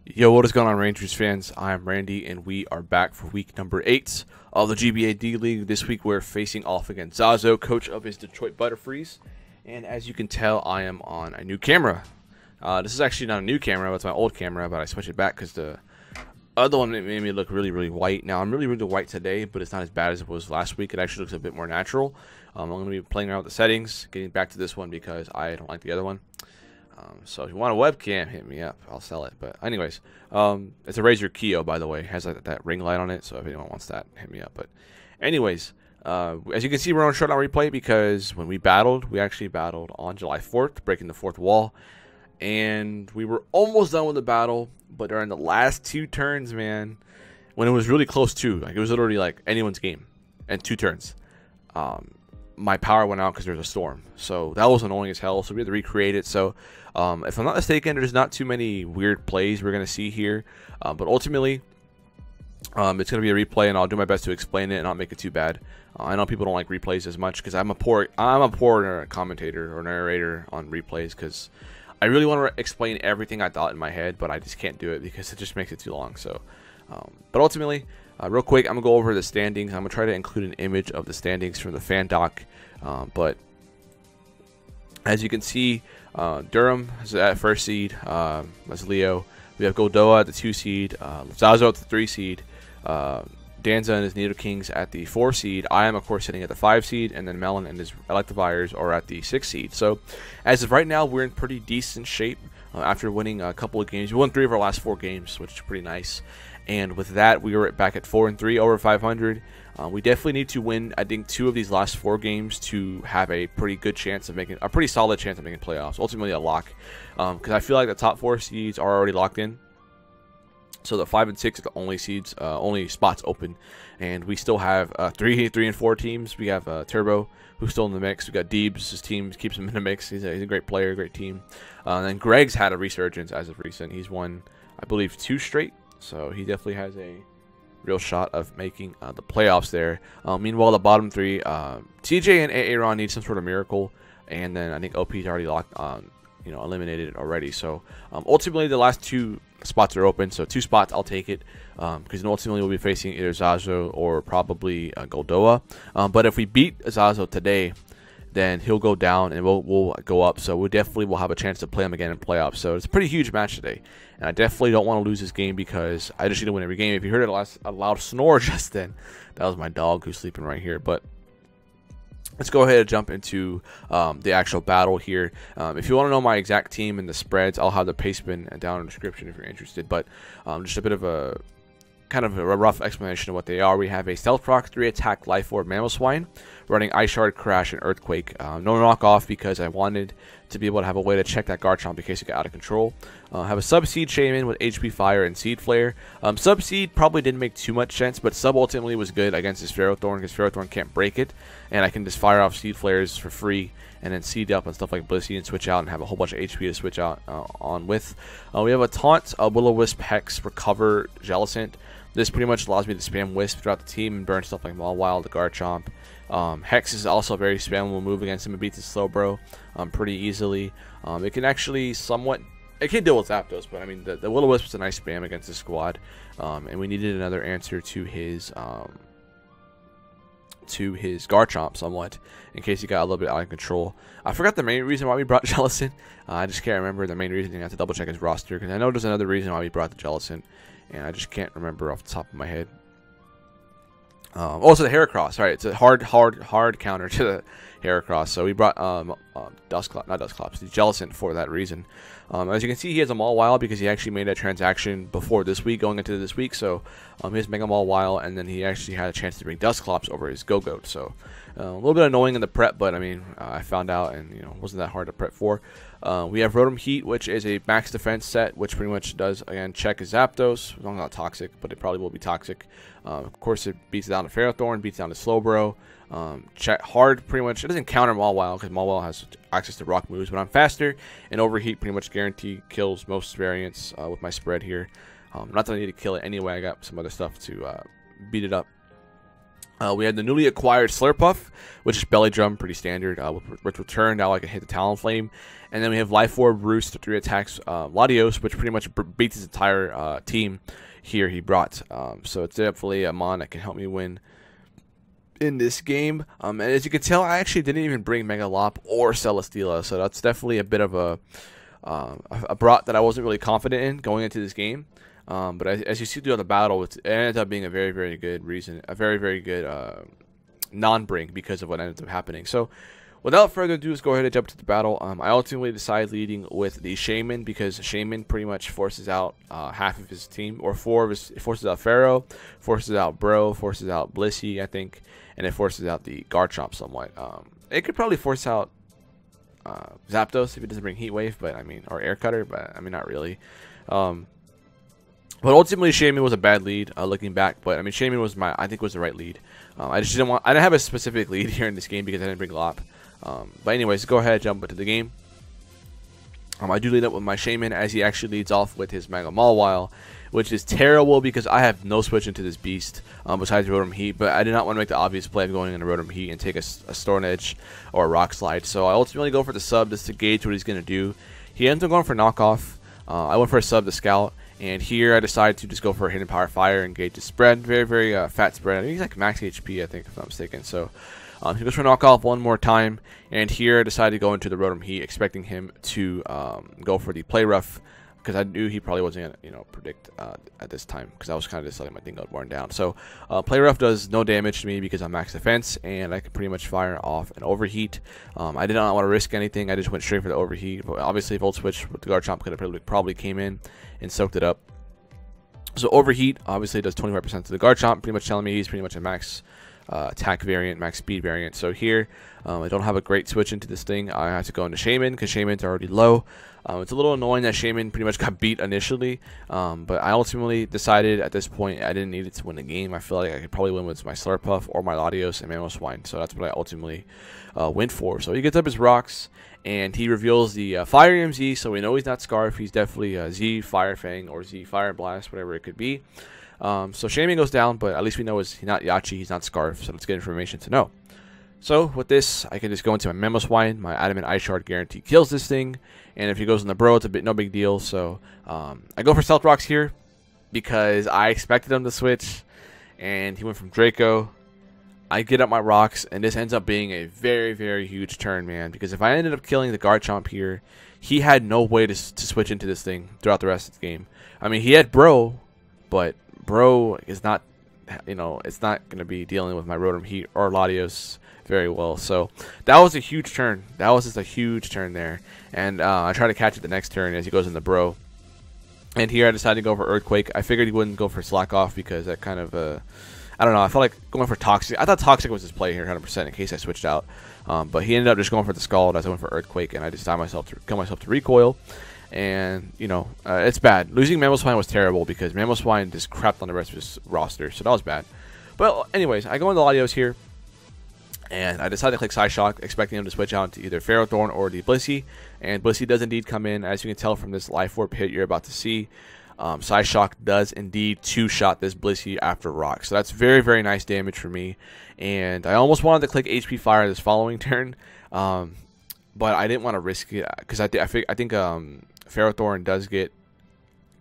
Yo, what is going on, Rangers fans? I'm Randy, and we are back for week number 8 of the GBA D League. This week, we're facing off against Zazo, coach of his Detroit Butterfrees. And as you can tell, I am on a new camera. This is actually not a new camera, it's my old camera, but I switched it back because the other one made me look really white. Now, I'm really white today, but it's not as bad as it was last week. It actually looks a bit more natural. I'm going to be playing around with the settings, getting back to this one because I don't like the other one. So if you want a webcam, hit me up. I'll sell it. But anyways, it's a Razer Keo, by the way. It has like that ring light on it. So if anyone wants that, hit me up. But anyways, as you can see, we're on shutdown replay because when we actually battled on July 4th, breaking the fourth wall. And we were almost done with the battle, but during the last 2 turns, man, when it was really close to, like it was literally like anyone's game, and 2 turns, my power went out because there's a storm. So that was annoying as hell. So we had to recreate it. So if I'm not mistaken, there's not too many weird plays we're going to see here. But ultimately, it's going to be a replay, and I'll do my best to explain it and not make it too bad. I know people don't like replays as much because I'm a poor commentator or narrator on replays because I really want to explain everything I thought in my head, but I just can't do it because it just makes it too long. So, but ultimately, real quick, I'm going to go over the standings. I'm going to try to include an image of the standings from the fan doc. But as you can see, Durham is at 1st seed. That's Leo. We have Goldoa at the 2 seed. Zazo at the 3 seed. Danza and his Needle Kings at the 4 seed. I am, of course, sitting at the 5 seed. And then Melon and his Electivires are at the 6 seed. So, as of right now, we're in pretty decent shape after winning a couple of games. We won 3 of our last 4 games, which is pretty nice. And with that, we were back at 4-3 over 500. We definitely need to win, I think, 2 of these last 4 games to have a pretty good chance of making a pretty solid chance of making playoffs. Ultimately, a lock, because I feel like the top 4 seeds are already locked in. So the 5 and 6 are the only seeds, only spots open, and we still have 3 and 4 teams. We have Turbo, who's still in the mix. We got Deebs, his team keeps him in the mix. He's a great player, great team. And then Greg's had a resurgence as of recent. He's won, I believe, 2 straight. So he definitely has a real shot of making the playoffs there. Meanwhile, the bottom 3, TJ and Aaron need some sort of miracle, and then I think OP's already locked on, eliminated already. So ultimately, the last 2 spots are open. So 2 spots, I'll take it, because ultimately we'll be facing either Zazo or probably Goldoa. But if we beat Zazo today, then he'll go down and we'll go up. So we definitely will have a chance to play him again in playoffs. So it's a pretty huge match today. And I definitely don't want to lose this game because I just need to win every game. If you heard a loud snore just then, that was my dog who's sleeping right here. But let's go ahead and jump into the actual battle here. If you want to know my exact team and the spreads, I'll have the paste bin down in the description if you're interested. But just a bit of a kind of a rough explanation of what they are. We have a Stealth Proc, 3 Attack, Life Orb, Mammal Swine, running Ice Shard, Crash, and Earthquake. No knockoff because I wanted to be able to have a way to check that Garchomp in case it got out of control. Have a Sub-Seed Shaman with HP Fire and Seed Flare. Sub-Seed probably didn't make too much sense, but Sub ultimately was good against this Ferrothorn because Ferrothorn can't break it, and I can just fire off Seed Flares for free and then seed up and stuff like Blissey and switch out and have a whole bunch of HP to switch out on with. We have a Taunt, a Will-O-Wisp, Hex, Recover, Jellicent. This pretty much allows me to spam Wisp throughout the team and burn stuff like Mawile, the Garchomp. Hex is also a very spammable move against him. It beats his Slowbro pretty easily. It can actually somewhat... It can deal with Zapdos, but I mean, the Will-O-Wisp is a nice spam against the squad. And we needed another answer to his Garchomp somewhat, in case he got a little bit out of control. I forgot the main reason why we brought Jellicent. I just can't remember the main reason. I have to double check his roster, because I know there's another reason why we brought the Jellicent, and I just can't remember off the top of my head. Also the Heracross. Alright, it's a hard counter to the Heracross. So we brought the Jellicent for that reason. As you can see, he has a Mawile because he actually made a transaction before this week, going into this week. So he has Mega Mawile, and then he actually had a chance to bring Dusclops over his Go-Goat. So a little bit annoying in the prep, but I mean, I found out, and wasn't that hard to prep for. We have Rotom Heat, which is a max defense set, which pretty much does, again, check Zapdos. It's not toxic, but it probably will be toxic. Of course, it beats down to Ferrothorn, beats down to Slowbro. Check hard, pretty much. It doesn't counter Mawile because Mawile has access to rock moves, but I'm faster, and Overheat pretty much guarantee kills most variants with my spread here. Not that I need to kill it anyway. I got some other stuff to beat it up. We had the newly acquired Slurpuff, which is Belly Drum, pretty standard. With Return, now I can hit the Talonflame. And then we have Life Orb, Roost, 3 attacks, Latios, which pretty much beats his entire team here he brought. So it's definitely a mon that can help me win in this game. And as you can tell, I actually didn't even bring Megalop or Celesteela, so that's definitely a bit of a brat that I wasn't really confident in going into this game. But as you see throughout the battle, it ended up being a very, very good reason, a very, very good non-bring because of what ended up happening. So without further ado, let's go ahead and jump to the battle. I ultimately decided leading with the Shaman because Shaman pretty much forces out half of his team, or 4 of his. It forces out Pharaoh, forces out Bro, forces out Blissey, I think, and it forces out the Garchomp somewhat. It could probably force out Zapdos if it doesn't bring Heat Wave, but I mean, or Air Cutter, but I mean, not really. But ultimately, Shaman was a bad lead looking back. But I mean, Shaman was I think was the right lead. I just didn't have a specific lead here in this game because I didn't bring Lop. But anyways, go ahead, jump into the game. I do lead up with my Shaman as he actually leads off with his Mega Mawile, which is terrible because I have no switch into this beast besides Rotom Heat. But I did not want to make the obvious play of going into Rotom Heat and take a Storm Edge or a Rock Slide. So I ultimately go for the sub just to gauge what he's going to do. He ends up going for knockoff. I went for a sub to Scout. And here I decided to just go for a Hidden Power Fire and gauge the spread. Very, very fat spread. I think he's like max HP, I think, if I'm not mistaken. So he goes for knockoff one more time. And here I decided to go into the Rotom Heat, expecting him to go for the Play Rough, because I knew he probably wasn't going to predict at this time, because I was kind of just letting my thing go worn down. So Play Rough does no damage to me because I'm max defense, and I can pretty much fire off an Overheat. I did not want to risk anything. I just went straight for the Overheat. But obviously, Volt Switch with the Garchomp could have probably came in and soaked it up. So Overheat obviously does 25% to the Garchomp, pretty much telling me he's pretty much a max attack variant, max speed variant. So here, I don't have a great switch into this thing. I have to go into Shaman because Shaman's already low. It's a little annoying that Shaman pretty much got beat initially, but I ultimately decided at this point I didn't need it to win the game. I feel like I could probably win with my Slurpuff or my Latios and Mamoswine, so that's what I ultimately went for. So he gets up his rocks, and he reveals the Fire EMZ, so we know he's not Scarf. He's definitely Z Fire Fang or Z Fire Blast, whatever it could be. So Shaman goes down, but at least we know he's not Yachi, he's not Scarf, so that's good information to know. So with this, I can just go into my Mamoswine. My Adamant Ice Shard guarantee kills this thing, and if he goes in the Bro, it's no big deal. So I go for Stealth Rocks here because I expected him to switch, and he went from Draco. I get up my rocks, and this ends up being a very, very huge turn, man, because if I ended up killing the Garchomp here, he had no way to switch into this thing throughout the rest of the game. I mean, he had Bro, but Bro is not, it's not going to be dealing with my Rotom Heat or Latios very well. So that was a huge turn. That was just a huge turn there. And I tried to catch it the next turn as he goes in the Bro. And here I decided to go for Earthquake. I figured he wouldn't go for Slack Off because that kind of, I don't know, I felt like going for Toxic. I thought Toxic was his play here 100% in case I switched out. But he ended up just going for the Scald as I went for Earthquake, and I just kill myself to recoil. And, it's bad. Losing Mamoswine was terrible because Mamoswine just crapped on the rest of his roster, so that was bad. But anyways, I go into Latios here, and I decide to click Psyshock, expecting him to switch out to either Ferrothorn or the Blissey. And Blissey does indeed come in, as you can tell from this Life Orb hit you're about to see. Psyshock does indeed two-shot this Blissey after Rock. So that's very, very nice damage for me. And I almost wanted to click HP Fire this following turn, but I didn't want to risk it because I think Ferrothorn does get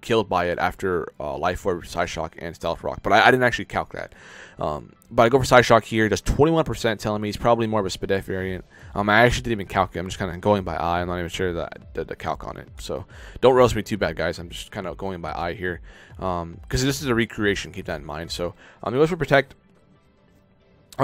killed by it after Life Orb, Psyshock, and Stealth Rock. But I didn't actually calc that. But I go for Psyshock here. Does 21%, telling me he's probably more of a Spadef variant. I actually didn't even calc it. I'm just kind of going by eye. I'm not even sure that I did the calc on it. So don't roast me too bad, guys. I'm just kind of going by eye here. Because this is a recreation. Keep that in mind. So he goes for Protect.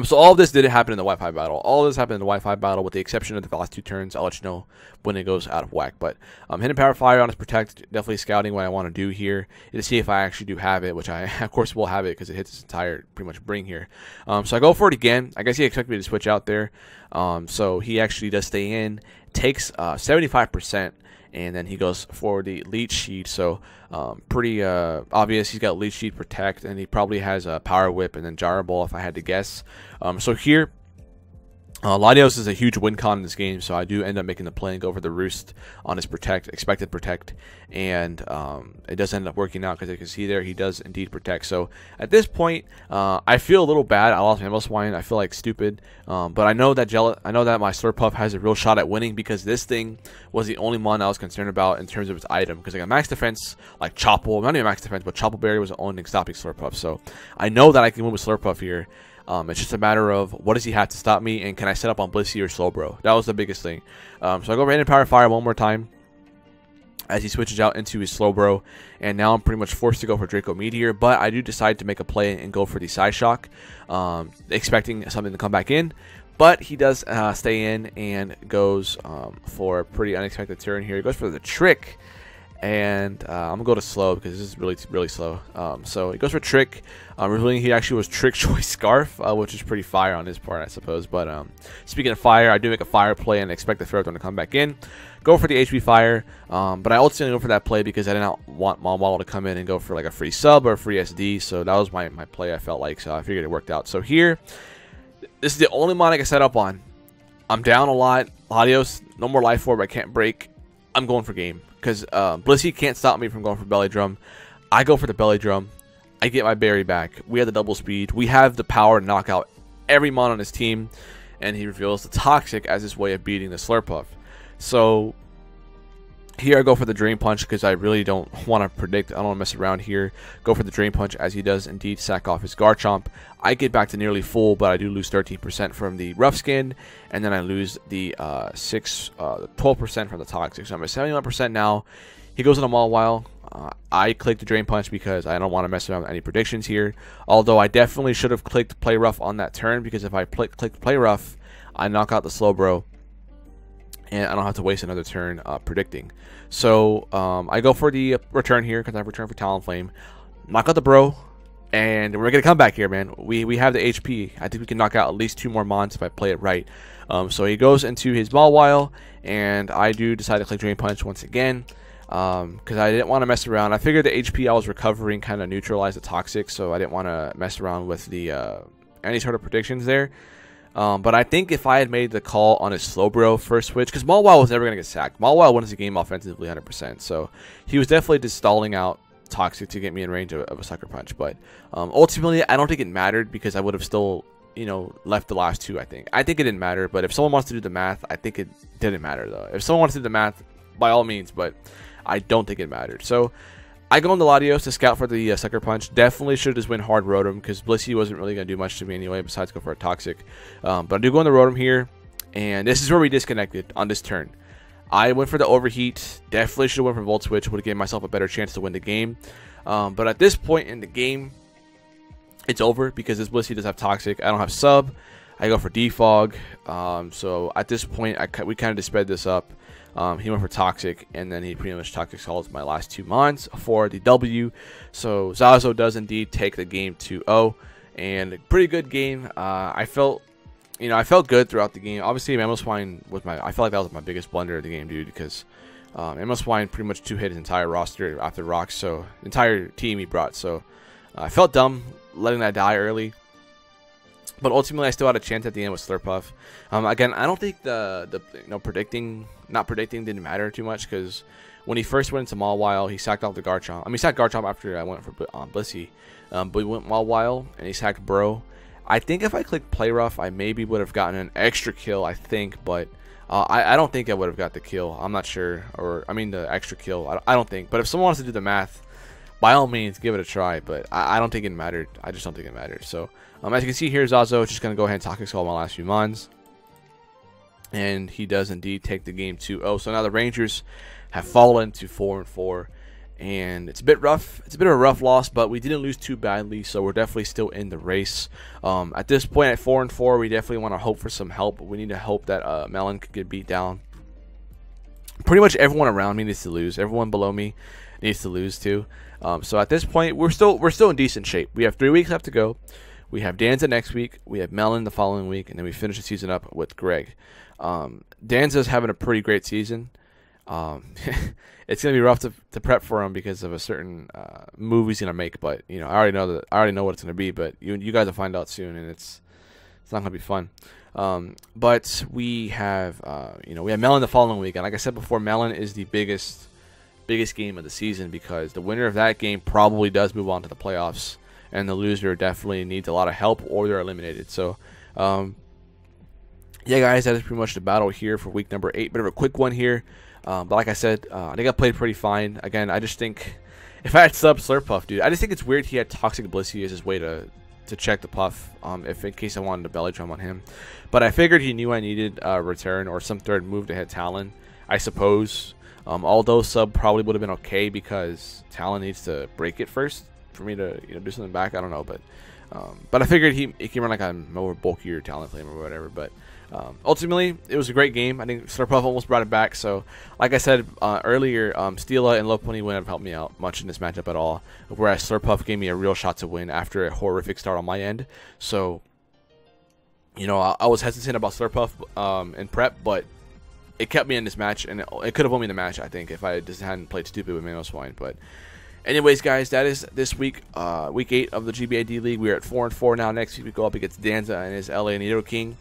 So all of this didn't happen in the Wi-Fi battle. All of this happened in the Wi-Fi battle with the exception of the last 2 turns. I'll let you know when it goes out of whack. But Hidden Power Fire on his Protect, definitely scouting what I want to do here to see if I actually do have it, which I, of course, will have it because it hits its entire, pretty much, bring here. So I go for it again. I guess he expected me to switch out there. So he actually does stay in, takes 75%. And then he goes for the Leech Sheet, so pretty obvious. He's got Leech Sheet, Protect, and he probably has a Power Whip and then Gyro Ball if I had to guess. So here, Latios is a huge win con in this game, so I do end up making the play and go for the roost on his expected protect, and it does end up working out because you can see there he does indeed protect. So at this point, I feel a little bad. I lost my Swine. I feel like stupid, but I know that my Slurpuff has a real shot at winning because this thing was the only mon I was concerned about in terms of its item. Because like a max defense, like Chopple, not even max defense, but Chopple Berry was the only stopping Slurpuff. So I know that I can win with Slurpuff here. It's just a matter of what does he have to stop me, and can I set up on Blissey or Slowbro? That was the biggest thing. So I go Random Power Fire one more time as he switches out into his Slowbro, and now I'm pretty much forced to go for Draco Meteor, but I do decide to make a play and go for the Psyshock, expecting something to come back in. But he does stay in and goes for a pretty unexpected turn here. He goes for the Trick. And I'm gonna go to slow because this is really slow. So he goes for Trick. Revealing he actually was Trick Choice Scarf, which is pretty fire on his part, I suppose. But speaking of fire, I do make a fire play and expect the throw to come back in. Go for the HP fire, but I ultimately go for that play because I did not want Malwall to come in and go for like a free sub or a free SD. So that was my play. I felt like, so I figured it worked out. So here, this is the only mon I can set up on. I'm down a lot. Latios, no more life orb. I can't break. I'm going for game. Because Blissey can't stop me from going for Belly Drum. I go for the Belly Drum. I get my berry back. We have the double speed. We have the power to knock out every mon on his team. And he reveals the Toxic as his way of beating the Slurpuff. So here I go for the Drain Punch because I really don't want to predict. I don't want to mess around here. Go for the Drain Punch as he does indeed sack off his Garchomp. I get back to nearly full, but I do lose 13% from the Rough Skin, and then I lose the 12% from the Toxic. So I'm at 71% now. He goes on a Mawile. I clicked the Drain Punch because I don't want to mess around with any predictions here. Although I definitely should have clicked Play Rough on that turn because if I clicked Play Rough, I knock out the Slowbro. And I don't have to waste another turn predicting. So I go for the return here because I have return for Talonflame. Knock out the Bro. And we're going to come back here, man. We have the HP. I think we can knock out at least 2 more mons if I play it right. So he goes into his Mawile. And I do decide to click Drain Punch once again. Because I didn't want to mess around. I figured the HP I was recovering kind of neutralized the Toxic. So I didn't want to mess around with the any sort of predictions there. But I think if I had made the call on his Slowbro first switch, because Mawile was never going to get sacked. Mawile wins the game offensively 100%. So he was definitely just stalling out Toxic to get me in range of a Sucker Punch. But ultimately, I don't think it mattered because I would have still, left the last 2, I think. I think it didn't matter. But if someone wants to do the math, I think it didn't matter, though. If someone wants to do the math, by all means. But I don't think it mattered. So I go into Latios to scout for the Sucker Punch. Definitely should have just went hard Rotom because Blissey wasn't really going to do much to me anyway besides go for a Toxic. But I do go into Rotom here. And this is where we disconnected on this turn. I went for the Overheat. Definitely should have went for Volt Switch. Would have given myself a better chance to win the game. But at this point in the game, it's over because this Blissey does have Toxic. I don't have Sub. I go for Defog. So at this point, we kind of just sped this up. He went for Toxic, and then he pretty much Toxic solves my last 2 mons for the W. So Zazo does indeed take the game 2-0, and a pretty good game. I felt good throughout the game. Obviously, Mamoswine was I felt like that was my biggest blunder of the game, dude, because Mamoswine pretty much 2-hit his entire roster after Rocks, so the entire team he brought. So I felt dumb letting that die early. But ultimately, I still had a chance at the end with Slurpuff. Again, I don't think the not predicting didn't matter too much because when he first went into Mawile, he sacked off the Garchomp. I mean, he sacked Garchomp after I went for Blissey. But he went Mawile and he sacked Bro. I think if I clicked Play Rough, I maybe would have gotten an extra kill, I think. But I don't think I would have got the kill. I'm not sure. The extra kill. I don't think. But if someone wants to do the math, by all means, give it a try. But I don't think it mattered. I just don't think it mattered. So as you can see here, Zazo is just going to go ahead and Toxic Skull my last few mons. And he does indeed take the game 2-0. So now the Rangers have fallen to 4-4. And it's a bit rough. It's a bit of a rough loss, but we didn't lose too badly. So we're definitely still in the race. At this point, at 4-4, we definitely want to hope for some help. We need to hope that Melon could get beat down. Pretty much everyone around me needs to lose. Everyone below me needs to lose too. So at this point, we're still in decent shape. We have 3 weeks left to go. We have Danza next week. We have Melon the following week, and then we finish the season up with Greg. Danza's having a pretty great season. It's gonna be rough to prep for him because of a certain move he's gonna make. But I already know what it's gonna be. But you guys will find out soon, and it's not gonna be fun. But we have, we have Melon the following week, and like I said before, Melon is the biggest game of the season because the winner of that game probably does move on to the playoffs, and the loser definitely needs a lot of help or they're eliminated. So, yeah, guys, that is pretty much the battle here for week number 8. Bit of a quick one here, but like I said, I think I played pretty fine. Again, I just think if I had sub Slurpuff, dude, I just think it's weird he had Toxic Blissey as his way to check the Puff, if in case I wanted to belly drum on him. But I figured he knew I needed a return or some third move to hit Talon, I suppose. Although sub probably would have been okay because Talon needs to break it first for me to do something back. I don't know, but I figured he can run like a more bulkier Talon Flame or whatever. But ultimately, it was a great game. I think Slurpuff almost brought it back. So, like I said earlier, Steela and Low Pony wouldn't have helped me out much in this matchup at all. Whereas Slurpuff gave me a real shot to win after a horrific start on my end. So, I was hesitant about Slurpuff in prep, but it kept me in this match, and it could have won me the match, I think, if I just hadn't played stupid with Mano Swine. But anyways, guys, that is this week, week 8 of the GBA D League. We are at 4-4 now. Next week we go up against Danza and his LA Nido King.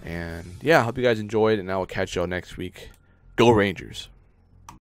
And yeah, I hope you guys enjoyed, and I will catch y'all next week. Go Rangers.